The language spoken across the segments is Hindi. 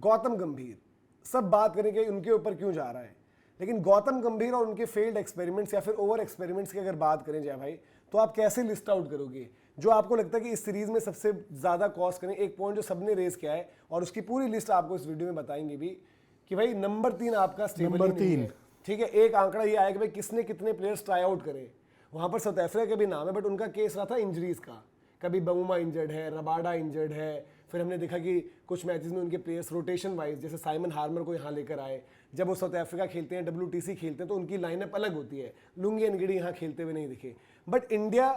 गौतम गंभीर, सब बात करेंगे उनके ऊपर क्यों जा रहा है, लेकिन गौतम गंभीर और उनके फेल्ड एक्सपेरिमेंट्स या फिर ओवर एक्सपेरिमेंट्स की अगर बात करें जय भाई, तो आप कैसे लिस्ट आउट करोगे जो आपको लगता है कि इस सीरीज में सबसे ज्यादा कॉस्ट करें? एक पॉइंट जो सबने रेज किया है और उसकी पूरी लिस्ट आपको इस वीडियो में बताएंगे भी कि भाई नंबर 3 आपका स्टेबल ही नहीं है। ठीक है, एक आंकड़ा ये आया कि भाई किसने कितने प्लेयर्स ट्राई आउट करे, वहां पर साउथ अफ्रीका के भी नाम है, बट उनका केस रहा था इंजरीज का। कभी बमूमा इंजर्ड है, रबाडा इंजर्ड है, फिर हमने देखा कि कुछ मैचेस में उनके प्लेयर्स रोटेशन वाइज, जैसे साइमन हार्मर को यहाँ लेकर आए, जब वो साउथ अफ्रीका खेलते हैं, WTC खेलते हैं, तो उनकी लाइनअप अलग होती है, लुंगी एनगिडी यहाँ खेलते हुए नहीं दिखे। बट इंडिया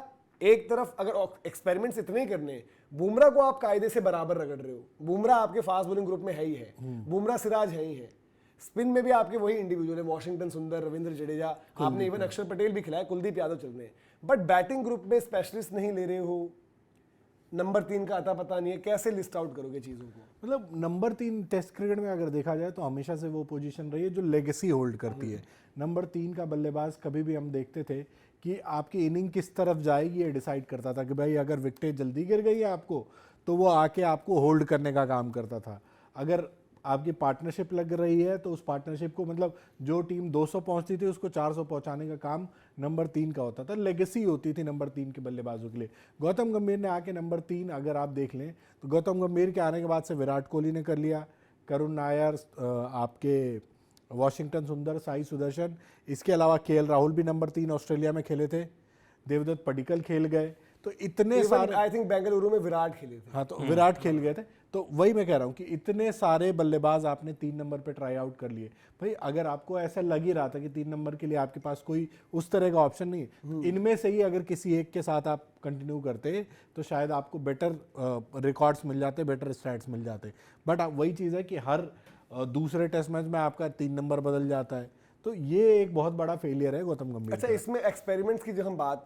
एक तरफ अगर एक्सपेरिमेंट्स इतने ही करने, बुमराह को आप कायदे से बराबर रगड़ रहे हो, बुमराह आपके फास्ट बॉलिंग ग्रुप में है ही है, बुमराह सिराज है ही है, स्पिन में भी आपके वही इंडिविजुअल है, वॉशिंगटन सुंदर, रविंद्र जडेजा, आपने इवन अक्षर पटेल भी खिलाया, कुलदीप यादव चल रहे हैं, बट बैटिंग ग्रुप में स्पेशलिस्ट नहीं ले रहे हो, नंबर 3 का अता पता नहीं है, कैसे लिस्ट आउट करोगे चीजों को? मतलब नंबर 3 टेस्ट क्रिकेट में अगर देखा जाए तो हमेशा से वो पोजीशन रही है जो लेगेसी होल्ड करती है। नंबर 3 का बल्लेबाज कभी भी हम देखते थे कि आपकी इनिंग किस तरफ जाएगी ये डिसाइड करता था कि भाई अगर विकेट जल्दी गिर गई है आपको तो वो आके आपको होल्ड करने का काम करता था। अगर आपकी पार्टनरशिप लग रही है तो उस पार्टनरशिप को, मतलब जो टीम 200 पहुंचती थी उसको 400 पहुंचाने का काम नंबर 3 का होता था। लेगेसी होती थी नंबर 3 के बल्लेबाजों के लिए। गौतम गंभीर ने आके नंबर 3 अगर आप देख लें तो गौतम गंभीर के आने के बाद से विराट कोहली ने कर लिया, करुण नायर, आपके वॉशिंगटन सुंदर, साई सुदर्शन, इसके अलावा KL राहुल भी नंबर 3 ऑस्ट्रेलिया में खेले थे, देवदत्त पडिक्कल खेल गए, तो इतने सारे, आई थिंक बेंगलुरु में विराट खेले थे। हाँ, तो विराट खेल गए थे। तो वही मैं कह रहा हूँ कि इतने सारे बल्लेबाज आपने 3 नंबर पे ट्राई आउट कर लिए। भाई अगर आपको ऐसा लग ही रहा था कि 3 नंबर के लिए आपके पास कोई उस तरह का ऑप्शन नहीं है, इनमें से ही अगर किसी एक के साथ आप कंटिन्यू करते तो शायद आपको बेटर रिकॉर्ड्स मिल जाते, बेटर स्टैट्स मिल जाते। बट वही चीज़ है कि हर दूसरे टेस्ट मैच में आपका 3 नंबर बदल जाता है, तो ये एक बहुत बड़ा फेलियर है गौतम गंभीर। अच्छा, इसमें एक्सपेरिमेंट्स की जो हम बात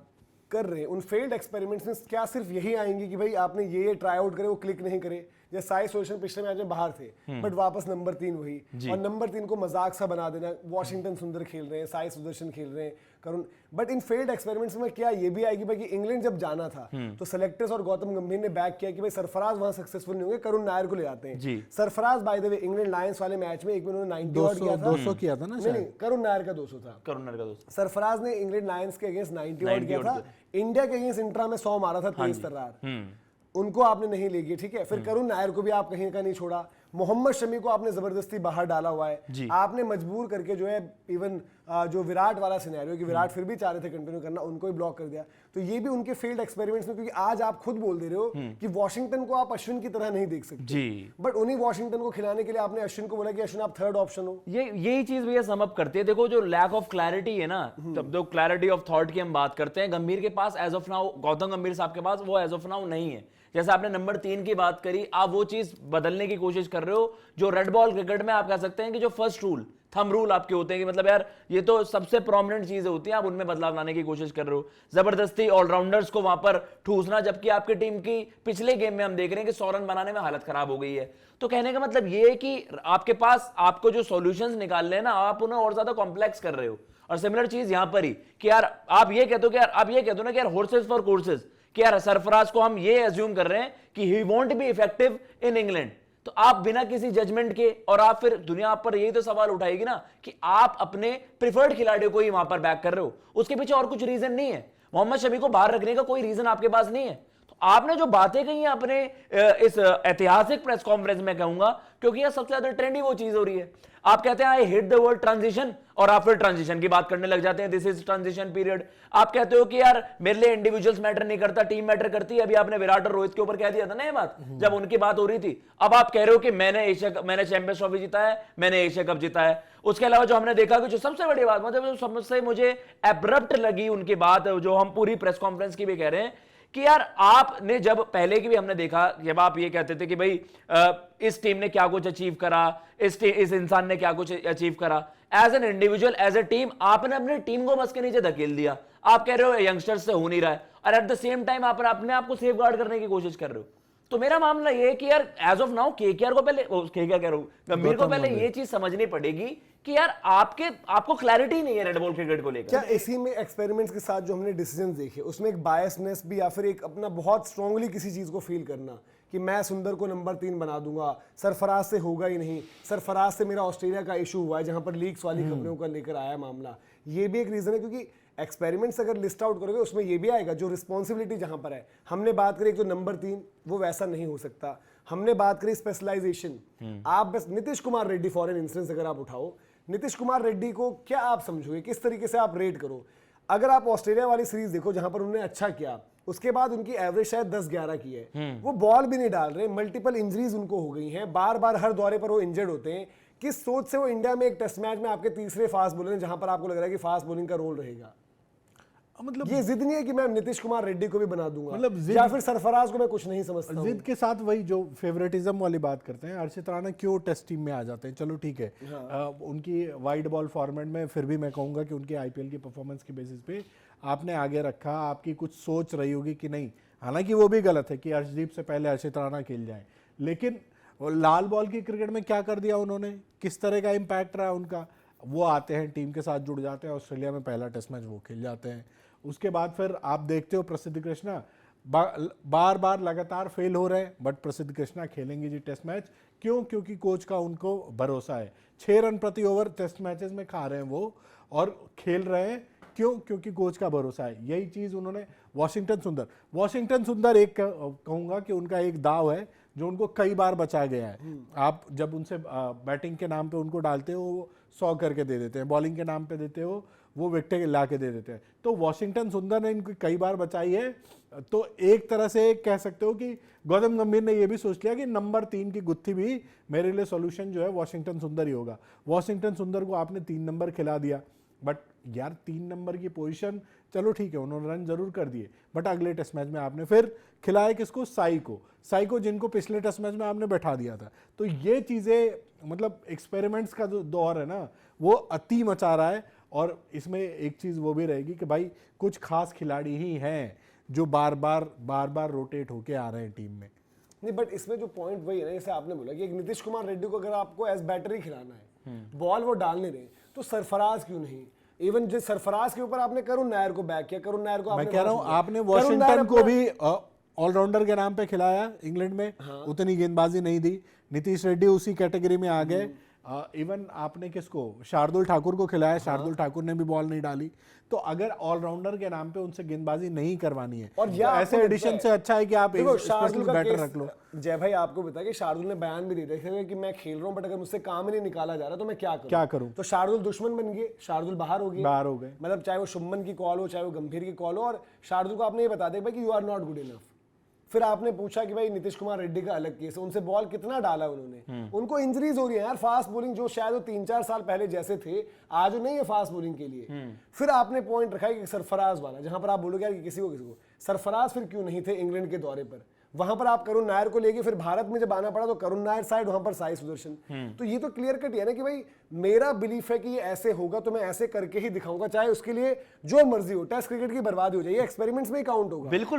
कर रहे हैं, उन फेल्ड एक्सपेरिमेंट्स में क्या सिर्फ यही आएंगे कि भाई आपने ये ट्राई आउट करे, वो क्लिक नहीं करे? जैसे साई सोल्यूशन पिछले मैच में बाहर थे, बट वापस नंबर 3 वही, और नंबर 3 को मजाक सा बना देना, वॉशिंगटन सुंदर खेल रहे हैं, साई सुदर्शन खेल रहे हैं, करुण। बट इन फेल्ड एक्सपेरिमेंट्स में क्या ये भी आएगी भाई कि इंग्लैंड जब जाना था तो सेलेक्टर्स और गौतम गंभीर ने बैक किया कि भाई सरफराज वहां सक्सेसफुल नहीं होंगे, करुण नायर को ले आते हैं। Sarfaraz by the way England Lions वाले मैच में एक में उन्होंने 90 ऑट किया था, 200 किया था ना? नहीं, करुण नायर का 200 था, करुण नायर का 200। सरफराज ने इंग्लैंड लायंस के अगेंस्ट 90 ऑट किया था, इंडिया के अगेंस्ट इंट्रा में 100 मारा था, तेज तर्रार, उनको आपने नहीं ले गया। ठीक है, फिर करुण नायर को भी आप कहीं का नहीं छोड़ा, मोहम्मद शमी को आपने जबरदस्ती बाहर डाला हुआ है, आपने मजबूर करके जो है इवन जो विराट वाला सिनेरियो कि विराट फिर भी चाह रहे थे कंटिन्यू करना, उनको ही ब्लॉक कर दिया। तो ये भी उनके फेल्ड एक्सपेरिमेंट्स में, क्योंकि आज आप खुद बोल दे रहे हो कि वॉशिंगटन को आप अश्विन की तरह नहीं देख सकते, बट उन्हीं वॉशिंगटन को खिलाने के लिए आपने अश्विन को बोला कि अश्विन आप थर्ड ऑप्शन हो। यही चीज भैया सम अप करती है। देखो जो लैक ऑफ क्लैरिटी है ना, तब जो क्लैरिटी ऑफ थॉट की हम बात करते हैं, गंभीर के पास एज ऑफ नाउ, गौतम गंभीर साहब के पास वो एज ऑफ नाउ नहीं है। जैसे आपने नंबर 3 की बात करी, आप वो चीज बदलने की कोशिश कर रहे हो जो रेड बॉल क्रिकेट में आप कह सकते हैं कि जो फर्स्ट रूल, थंब रूल आपके होते हैं कि मतलब यार ये तो सबसे प्रोमिनेंट चीजें होती हैं, आप उनमें बदलाव लाने की कोशिश कर रहे हो, जबरदस्ती ऑलराउंडर्स को वहां पर ठूसना, जबकि आपकी टीम की पिछले गेम में हम देख रहे हैं कि 100 रन बनाने में हालत खराब हो गई है। तो कहने का मतलब ये है कि आपके पास आपको जो सॉल्यूशंस निकालने हैं ना, आप उन्हें और ज्यादा कॉम्प्लेक्स कर रहे हो। और सिमिलर चीज यहां पर ही कि यार आप ये कहते हो कि यार आप ये कहते हो ना कि यार हॉर्सेस फॉर कोर्सेस, कि यार सरफराज को हम ये एज्यूम कर रहे हैं कि he won't be effective in England, तो आप बिना किसी जजमेंट के, और आप फिर दुनिया पर यही तो सवाल उठाएगी ना कि आप अपने प्रिफर्ड खिलाड़ियों को ही वहां पर बैक कर रहे हो, उसके पीछे और कुछ रीजन नहीं है, मोहम्मद शमी को बाहर रखने का कोई रीजन आपके पास नहीं है। तो आपने जो बातें कही हैं अपने इस ऐतिहासिक प्रेस कॉन्फ्रेंस में, कहूंगा क्योंकि यह सबसे ज्यादा ट्रेंडी वो चीज हो रही है, आप कहते हैं I hit the word transition, और आप फिर ट्रांजिशन की बात करने लग जाते हैं, दिस इज ट्रांजिशन पीरियड। आप कहते हो कि यार मेरे लिए इंडिविजुअल्स मैटर नहीं करता, टीम मैटर करती है। अभी आपने विराट और रोहित के ऊपर कह दिया था ना ये बात, जब उनकी बात हो रही थी। अब आप कह रहे हो कि मैंने चैंपियंस ट्रॉफी जीता है, मैंने एशिया कप जीता है। उसके अलावा जो हमने देखा कि जो सबसे बड़ी बात, मतलब सबसे मुझे एब्रप्ट लगी उनकी बात, जो हम पूरी प्रेस कॉन्फ्रेंस की भी कह रहे हैं कि यार आपने, जब पहले की भी हमने देखा, जब आप ये कहते थे कि भाई इस टीम ने क्या कुछ अचीव करा, इस इंसान ने क्या कुछ अचीव करा, as an individual, as a team, आपने अपनी टीम को बस के नीचे धकेल दिया। आप कह रहे हो यंगस्टर्स से हो नहीं रहा है, और एट द सेम टाइम आप अपने आप को सेफ गार्ड करने की कोशिश कर रहे हो। तो मेरा मामला ये है कि यार एज ऑफ नाउ केकेआर को पहले, केकेआर कह रहा हूं, गंभीर को पहले ये चीज समझनी पड़ेगी कि यार आपको क्लैरिटी नहीं है रेड बॉल क्रिकेट को लेकर। क्या इसी में एक्सपेरिमेंट्स के साथ जो हमने डिसीजंस देखे, उसमें एक बायसनेस भी, या फिर एक अपना बहुत स्ट्रांगली किसी चीज को फील करना कि मैं सुंदर को नंबर 3 बना दूंगा, सरफराज से होगा ही नहीं, सरफराज से मेरा ऑस्ट्रेलिया का इशू हुआ है जहां पर लीक्स वाली खबरों का लेकर आया मामला, ये भी एक रीजन है। क्योंकि एक्सपेरिमेंट्स अगर लिस्ट आउट करोगे उसमें ये भी आएगा जो रिस्पॉन्सिबिलिटी जहां पर है। हमने बात करी जो नंबर 3 वो वैसा नहीं हो सकता, हमने बात करी स्पेशलाइजेशन। आप बस Nitish Kumar Reddy for an instance अगर आप उठाओ, नीतीश कुमार रेड्डी को क्या आप समझोगे, किस तरीके से आप रेट करो? अगर आप ऑस्ट्रेलिया वाली सीरीज देखो जहां पर उन्होंने अच्छा किया, उसके बाद उनकी एवरेज शायद 10-11 की है, वो बॉल भी नहीं डाल रहे, मल्टीपल इंजरीज उनको हो गई हैं, बार बार हर दौरे पर वो इंजर्ड होते हैं। किस सोच से वो इंडिया में एक टेस्ट मैच में आपके तीसरे फास्ट बॉलर हैं जहां पर आपको लग रहा है कि फास्ट बॉलिंग का रोल रहेगा? मतलब ये जिद नहीं है कि मैं नीतीश कुमार रेड्डी को भी बना दूंगा, मतलब या फिर सरफराज को मैं कुछ नहीं समझता हूं। जिद के साथ वही जो फेवरेटिज्म वाली बात करते हैं, अर्शित राणा क्यों टेस्ट टीम में आ जाते हैं, चलो ठीक है। उनकी वाइड बॉल फॉर्मेट में फिर भी मैं कहूंगा कि उनकी आईपीएल की परफॉर्मेंस के बेसिस पे आपने आगे रखा, आपकी कुछ सोच रही होगी कि नहीं, हालांकि वो भी गलत है कि अर्शदीप से पहले अर्शित राणा खेल जाए, लेकिन लाल बॉल की क्रिकेट में क्या कर दिया उन्होंने, किस तरह का इम्पैक्ट रहा उनका। वो आते हैं, टीम के साथ जुड़ जाते हैं, ऑस्ट्रेलिया में पहला टेस्ट मैच वो खेल जाते हैं, उसके बाद फिर आप देखते हो प्रसिद्ध कृष्णा बार बार लगातार फेल हो रहे हैं, बट प्रसिद्ध कृष्णा खेलेंगे जी टेस्ट मैच। क्यों? क्योंकि कोच का उनको भरोसा है। 6 रन प्रति ओवर टेस्ट मैचेस में खा रहे हैं वो और खेल रहे हैं। क्यों? क्योंकि कोच का भरोसा है। यही चीज उन्होंने वाशिंगटन सुंदर एक कहूंगा कि उनका एक दाव है जो उनको कई बार बचा गया है। आप जब उनसे बैटिंग के नाम पे उनको डालते हो वो 100 करके दे देते हैं, बॉलिंग के नाम पे देते हो वो विकेट ला के दे देते हैं। तो वाशिंगटन सुंदर ने इनको कई बार बचाई है। तो एक तरह से कह सकते हो कि गौतम गंभीर ने ये भी सोच लिया कि नंबर 3 की गुत्थी भी मेरे लिए सॉल्यूशन जो है वाशिंगटन सुंदर ही होगा। वाशिंगटन सुंदर को आपने 3 नंबर खिला दिया, बट यार 3 नंबर की पोजीशन चलो ठीक है, उन्होंने रन जरूर कर दिए, बट अगले टेस्ट मैच में आपने फिर खिलाया किसको? साई को, जिनको पिछले टेस्ट मैच में आपने बैठा दिया था। तो ये चीजें मतलब एक्सपेरिमेंट्स का जो दौर है ना वो अति मचा रहा है। और इसमें एक चीज वो भी रहेगी कि भाई कुछ खास खिलाड़ी ही हैं जो बार बार रोटेट होके आ रहे हैं टीम में। नहीं, बट इसमें जो पॉइंट वही है ना, जैसे आपने बोला कि एक नीतीश कुमार रेड्डी को अगर आपको एज बैटर ही खिलाना है, बॉल वो डाल नहीं रहे, तो सरफराज क्यों नहीं? इवन जिस सरफराज के ऊपर आपने करुण नायर को बैक किया, करुण नायर को मैं कह रहा हूं आपने वॉशिंगटन को भी ऑलराउंडर के नाम पे खिलाया इंग्लैंड में, उतनी गेंदबाजी नहीं दी। नीतीश रेड्डी उसी कैटेगरी में आ गए। इवन आपने किसको? शार्दुल ठाकुर को खिलाया, शार्दुल ठाकुर ने भी बॉल नहीं डाली। तो अगर ऑलराउंडर के नाम पे उनसे गेंदबाजी नहीं करवानी है और तो ऐसे एडिशन से अच्छा है कि आप एक शार्दुल का बैटर केस रख लो। जय भाई आपको पता है कि शार्दुल ने बयान भी दे दिया कि मैं खेल रहा हूं बट अगर मुझसे काम ही नहीं निकाला जा रहा तो मैं क्या करूं? तो शार्दुल दुश्मन बन गए, शार्दुल बाहर हो गए। मतलब चाहे वो शुभमन की कॉल हो, चाहे वो गंभीर की कॉल हो, और शार्दुल को आपने ये बता दिया भाई कि you are not good enough. फिर आपने पूछा कि भाई नीतीश कुमार रेड्डी का अलग केस है, उनसे बॉल कितना डाला उन्होंने, उनको इंजरीज हो रही है यार। फास्ट बॉलिंग जो शायद वो 3-4 साल पहले जैसे थे आज नहीं है फास्ट बॉलिंग के लिए। फिर आपने पॉइंट रखा है कि सरफराज वाला, जहां पर आप बोलोगे यार कि किसी को सरफराज फिर क्यों नहीं थे इंग्लैंड के दौरे पर, वहां पर आप करुण नायर को लेके, फिर भारत में जब आना पड़ा तो करुण नायर साइड, वहां पर साई सुदर्शन। तो ये तो क्लियर कट है ना कि भाई मेरा बिलीफ है कि ये ऐसे होगा तो मैं ऐसे करके ही दिखाऊंगा, चाहे उसके लिए जो मर्जी हो, टेस्ट क्रिकेट की बर्बादी हो जाए, ये एक्सपेरिमेंट्स में ही काउंट होगा। बिल्कुल।